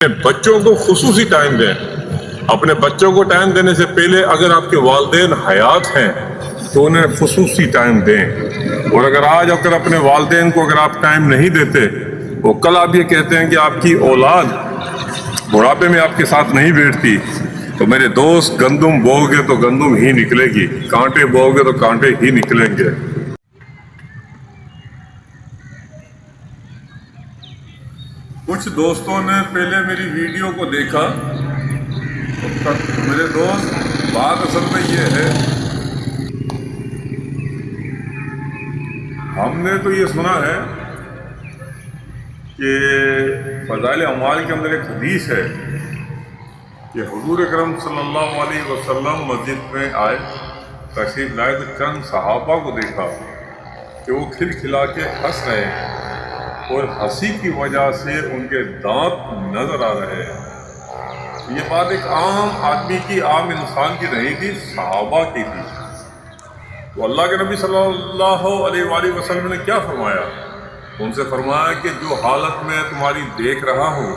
بچوں کو خصوصی ٹائم دیں. اپنے بچوں کو ٹائم دینے سے پہلے اگر آپ کے والدین حیات ہیں تو انہیں خصوصی ٹائم دیں. اور اگر آج اپنے والدین کو اگر آپ ٹائم نہیں دیتے وہ کل آپ یہ کہتے ہیں کہ آپ کی اولاد بڑھاپے میں آپ کے ساتھ نہیں بیٹھتی تو میرے دوست گندم بو گے تو گندم ہی نکلے گی، کانٹے بو گے تو کانٹے ہی نکلیں گے. کچھ دوستوں نے پہلے میری ویڈیو کو دیکھا. میرے دوست بات اصل میں یہ ہے، ہم نے تو یہ سنا ہے کہ فضائل اعمال کے اندر ایک حدیث ہے کہ حضور اکرم صلی اللہ علیہ وسلم مسجد میں آئے، تشریف لائے تو چند صحابہ کو دیکھا کہ وہ کھل کھلا کے ہنس رہے ہیں اور ہنسی کی وجہ سے ان کے دانت نظر آ رہے ہیں. یہ بات ایک عام آدمی کی، عام انسان کی نہیں تھی، صحابہ کی تھی. تو اللہ کے نبی صلی اللہ علیہ وآلہ وسلم نے کیا فرمایا؟ ان سے فرمایا کہ جو حالت میں تمہاری دیکھ رہا ہوں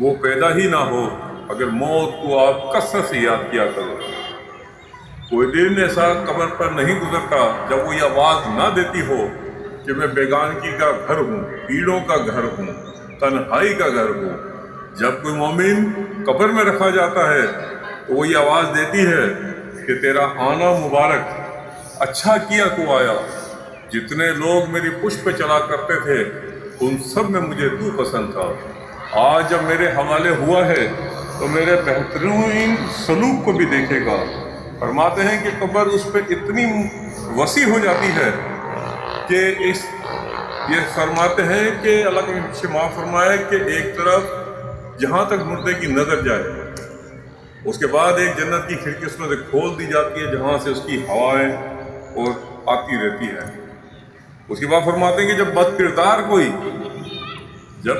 وہ پیدا ہی نہ ہو اگر موت کو آپ کثرت سے یاد کیا کرو. کوئی دن ایسا قبر پر نہیں گزرتا جب وہ یہ آواز نہ دیتی ہو کہ میں بیگانگی کا گھر ہوں، پیڑوں کا گھر ہوں، تنہائی کا گھر ہوں. جب کوئی مومن قبر میں رکھا جاتا ہے تو وہ یہ آواز دیتی ہے کہ تیرا آنا مبارک، اچھا کیا تو آیا. جتنے لوگ میری پشت پہ چلا کرتے تھے ان سب میں مجھے تو پسند تھا. آج جب میرے حوالے ہوا ہے تو میرے بہترین سلوک کو بھی دیکھے گا. فرماتے ہیں کہ قبر اس پہ اتنی وسیع ہو جاتی ہے کہ یہ فرماتے ہیں کہ اللہ کا پیچھے معاف فرمائے کہ ایک طرف جہاں تک مردے کی نظر جائے، اس کے بعد ایک جنت کی کھڑکی اس میں سے کھول دی جاتی ہے جہاں سے اس کی ہوائیں اور آتی رہتی ہے. اس کے بعد فرماتے ہیں کہ جب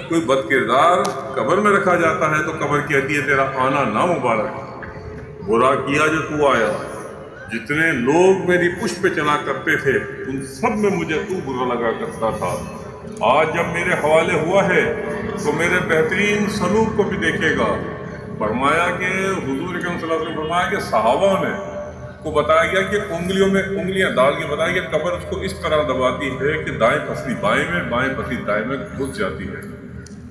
کوئی بد کردار قبر میں رکھا جاتا ہے تو قبر کہتی ہے تیرا آنا نامبارک، برا کیا جو تو آیا. جتنے لوگ میری پشت پہ چلا کرتے تھے ان سب میں مجھے تو برا لگا کرتا تھا. آج جب میرے حوالے ہوا ہے تو میرے بہترین سلوک کو بھی دیکھے گا. فرمایا کہ حضور اکرم صلی اللہ علیہ وسلم فرمایا کہ صحابہ نے کو بتایا گیا کہ انگلیوں میں انگلیاں ڈال کے بتایا کہ قبر اس کو اس طرح دباتی ہے کہ دائیں پسلی بائیں میں، بائیں پسلی دائیں میں گھس جاتی ہے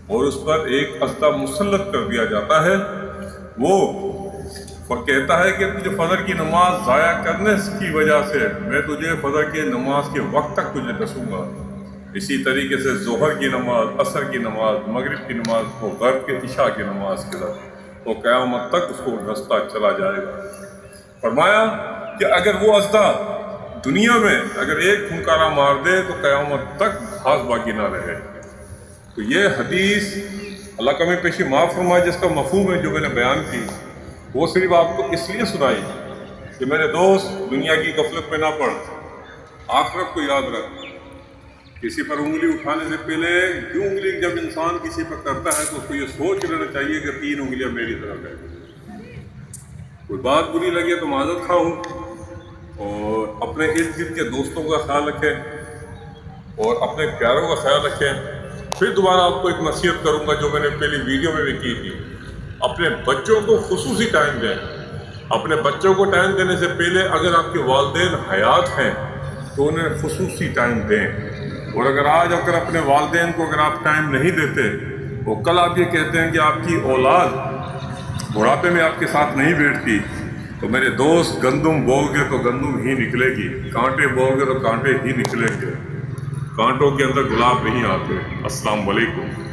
اور اس پر ایک استہ مسلط کر دیا جاتا ہے. وہ کہتا ہے کہ تجھے فجر کی نماز ضائع کرنے کی وجہ سے میں تجھے فجر کی نماز کے وقت تک تجھے ڈسوں گا. اسی طریقے سے ظہر کی نماز، عصر کی نماز، مغرب کی نماز کو غرب کے عشاء کی نماز کے ساتھ تو قیامت تک اس کو ڈستا چلا جائے گا. فرمایا کہ اگر وہ استہ دنیا میں اگر ایک پھنکارا مار دے تو قیامت تک گھاس باقی نہ رہے. تو یہ حدیث اللہ کا میں پیشی معاف فرمائے جس کا مفہوم ہے جو میں نے بیان کی، وہ صرف آپ کو اس لیے سنائی کہ میرے دوست دنیا کی غفلت میں نہ پڑ، آخرت کو یاد رکھ. کسی پر انگلی اٹھانے سے پہلے کیوں انگلی جب انسان کسی پر کرتا ہے تو اس کو یہ سوچ لینا چاہیے کہ 3 انگلیاں میری طرف ہے. کوئی بات بری لگے تو معذرت خواہ ہوں، اور اپنے ارد گرد کے دوستوں کا خیال رکھیں اور اپنے پیاروں کا خیال رکھیں. پھر دوبارہ آپ کو ایک نصیحت کروں گا جو میں نے پہلی ویڈیو میں بھی کی تھی، اپنے بچوں کو خصوصی ٹائم دیں. اپنے بچوں کو ٹائم دینے سے پہلے اگر آپ کے والدین حیات ہیں تو انہیں خصوصی ٹائم دیں. اور اگر آج اپنے والدین کو اگر آپ ٹائم نہیں دیتے وہ کل آپ یہ کہتے ہیں کہ آپ کی اولاد بڑھاپے میں آپ کے ساتھ نہیں بیٹھتی تو میرے دوست گندم بو گے تو گندم ہی نکلے گی، کانٹے بو گے تو کانٹے ہی نکلیں گے. کانٹوں کے اندر گلاب نہیں آتے. السلام علیکم.